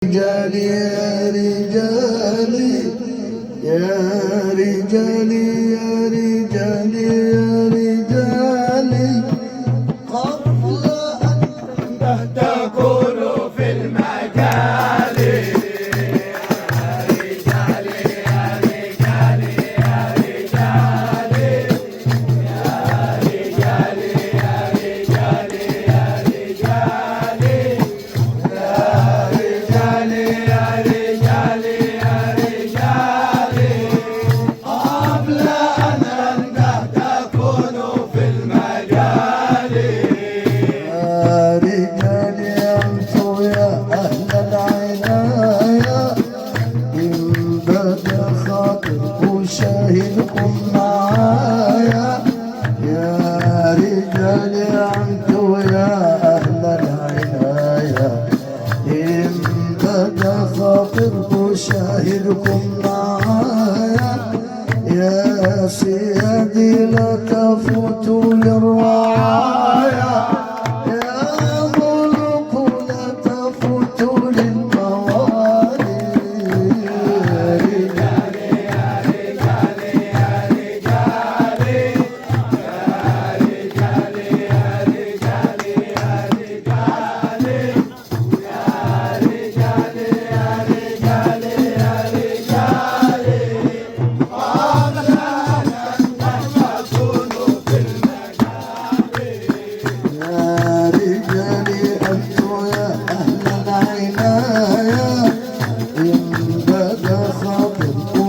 رجالي يا رجالي يا رجالي يا رجالي يا رجالي قبل أن تكونوا في المجال يا رجالي يا رجالي يا رجالي يا رجالي يا رجالي يا رجالي شاهدكم معايا يا رجالي انتوا يا اهل العنايه ان بدا خاطركم شاهدكم معايا يا سيدي لا تفوتوا للرعايا يا ملوك لا تفوتوا للموالي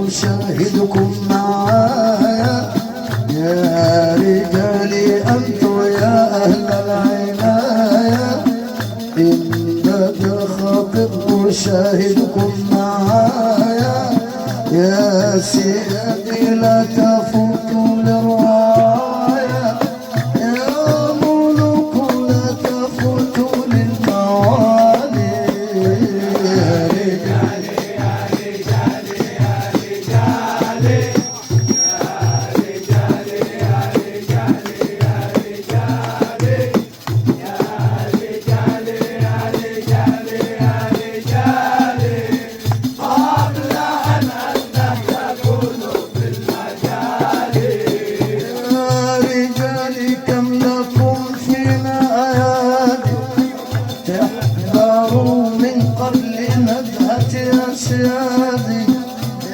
شاهدكم معايا يا رجالي انتوا يا اهل العنايه ان بدا خاطب شاهدكم معايا يا سيدي لا تفوتوا للرعايه يا ملوك لا تفوتوا للموالي يا رجالي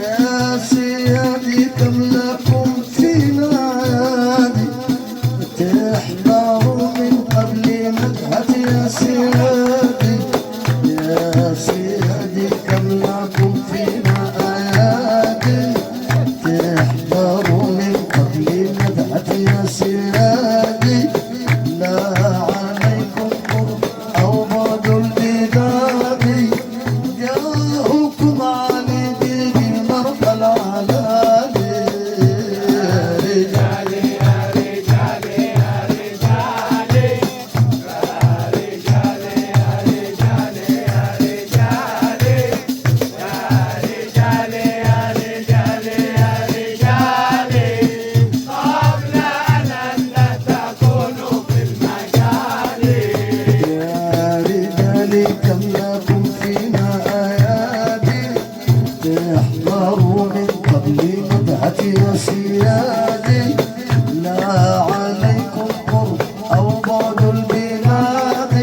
يا سيادي كم لكم فينا عادي تحضروا من قبل ندهة يا سيادي يا سيادي كم لكم فينا عادي تحضروا من قبل ندهة يا سيادي لا عليكم قرب أو بعد البداد جاءكم علي دين مرضى العلالي يا رجالي يا رجالي يا رجالي يا رجالي يا رجالي يا رجالي يا رجالي يا رجالي قبل أن تكونوا في المجال يا رجالي كم لكم فينا تحضروا من قبل ندهة يا سيادي لا عليكم قرب أو بعد البلاد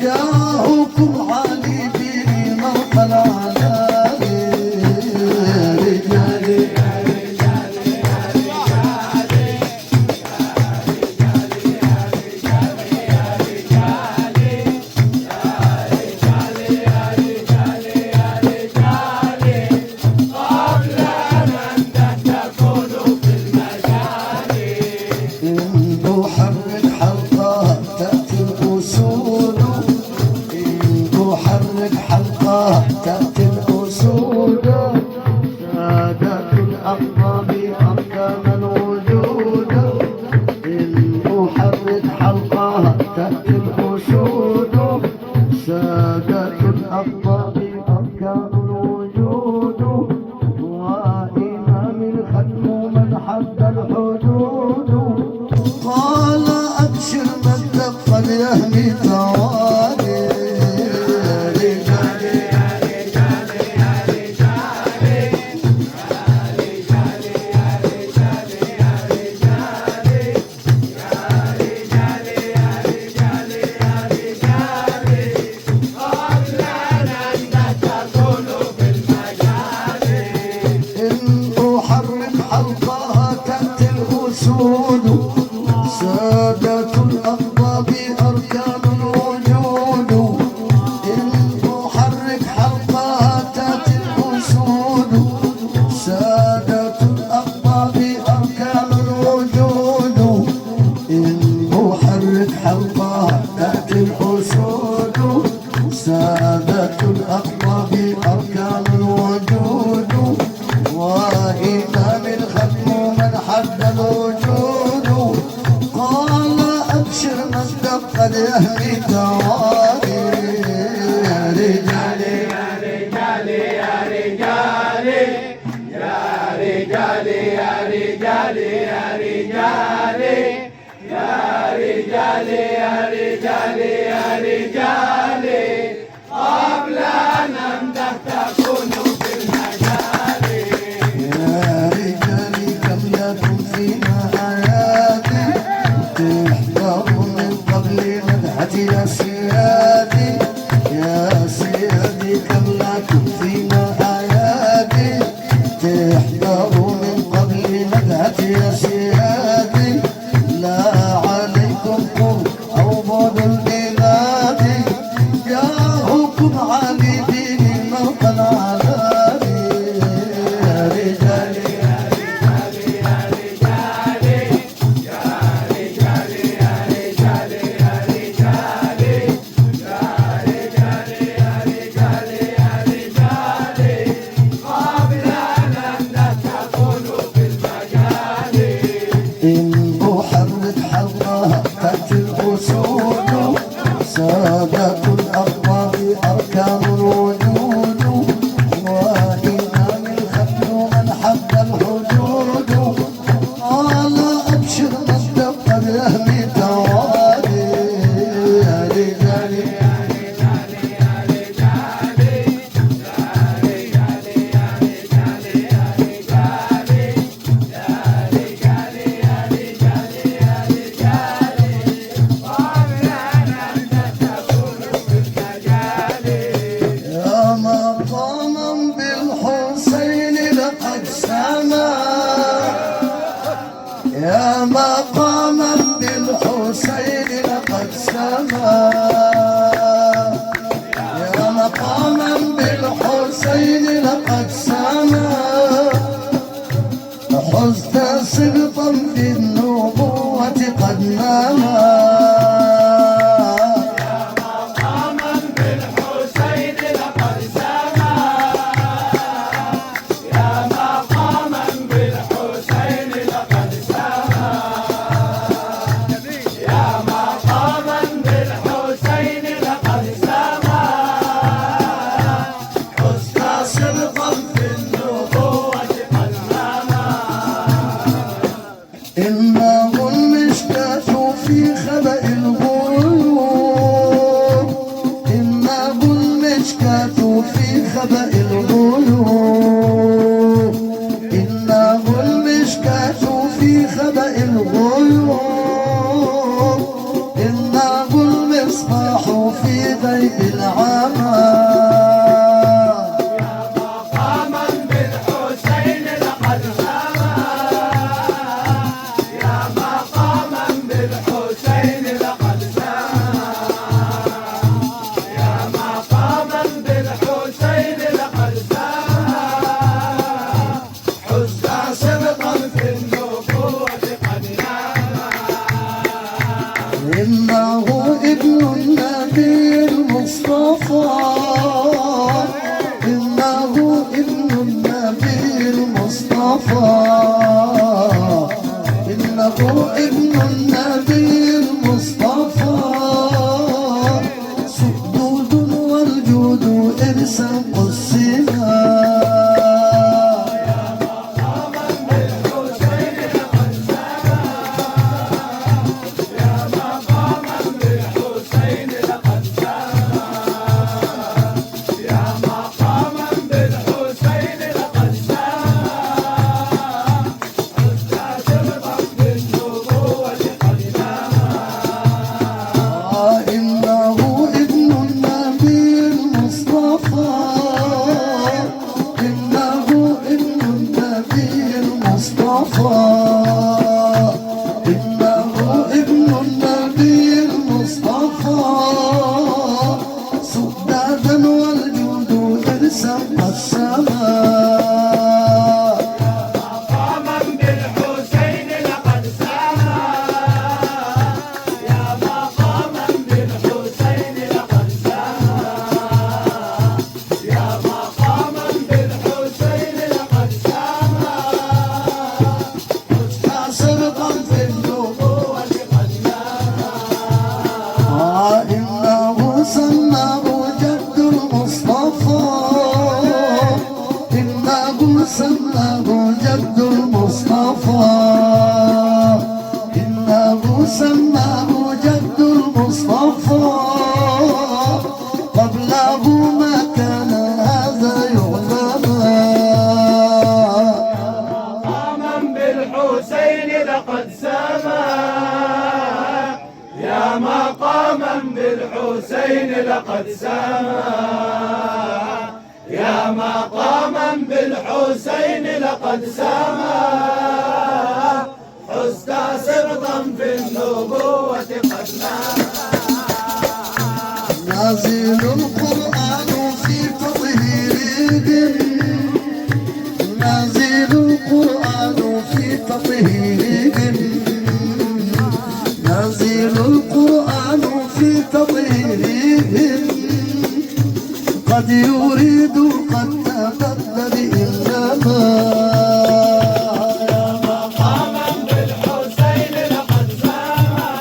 جاءكم علي به مرقى العلالي يا رجالي يا رجالي يا رجالي يا رجالي يا رجالي يا رجالي يا رجالي قبل أن تكونوا في المجال إن تحرك حلقة تأتي الأسود إن تحرك حلقة تأتي الأسود سادات الأقطاب أركان الوجود إن تحرك حلقة تأتي الأسود سادات الأقطاب أركان الوجود وإمام الختم من حد الحدود قال أبشر من دق اليهم توالي يا رجالي يا سيادي يا سيادي كم لكم فينا أيادي تحضروا من قبل ندهتي يا سيادي لا عليكم قرب أو بعد البلاد جاهكم عابدين الموت العلالي يا رجالي سادة الأقوام أركان الوجود وإمام الختم من حد الحدود قال أبشر مجد قد يهمي توالي يا رجالي يا مقاما بالحسين لقد سما يا مقاما بالحسين لقد سما حزت سبطا في النبوة قد نما إنه المشكاة في خبأ الغيوب إنه المشكاة في خبأ الغيوب إنه المشكاة في خبأ الغيوب إنه المصباح في غيب العمى إنه ابن النبي المصطفى إنه ابن النبي المصطفى إنه ابن النبي المصطفى سدود والجود إرسا قسما إنه ابن النبي المصطفى سدادا والجود إرسا السماء مقاما بالحسين لقد سما يا مقاما بالحسين لقد سما يا مقاما بالحسين لقد سما سبقا في النبوة قد نما إنه سماه جد المصطفى إنه سماه جد المصطفى إنه سماه جد لقد سما يا مقاما بالحسين لقد سما حزت سبطا في النبوة قد نما نازل القرآن في تطهير نازل القرآن في تطهير نازل القرآن في تطهير قد يريد قد تبدل إنما مقاما بالحسين لقد سما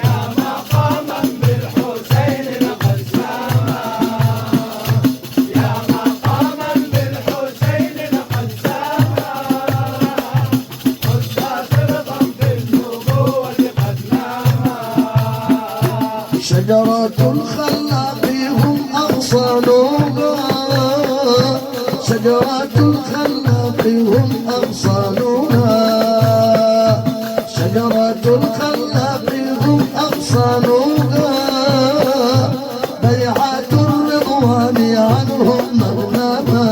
يا مقاما بالحسين لقد سما يا مقاما بالحسين لقد سما حزت سبطا في النبوة قد نما شجرة الخلاق هم أغصانها شجرة الخلاق هم أغصانها شجرة الخلاق هم أغصانها بيعة الرضوان عنهم مغنما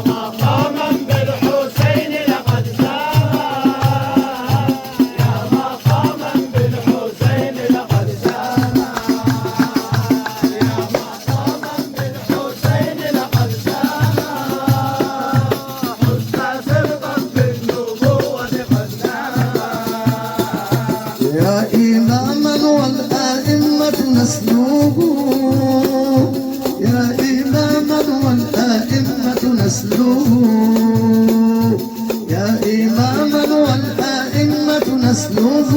مقاما بالحسين لقد سما يا مقاما بالحسين لقد سما يا مقاما بالحسين لقد سما حزت سبطا في النبوة قد نما يا إماما والآئمة نسلوه يا إماما والآئمة نسلوه يا إماما والآئمة نسلوه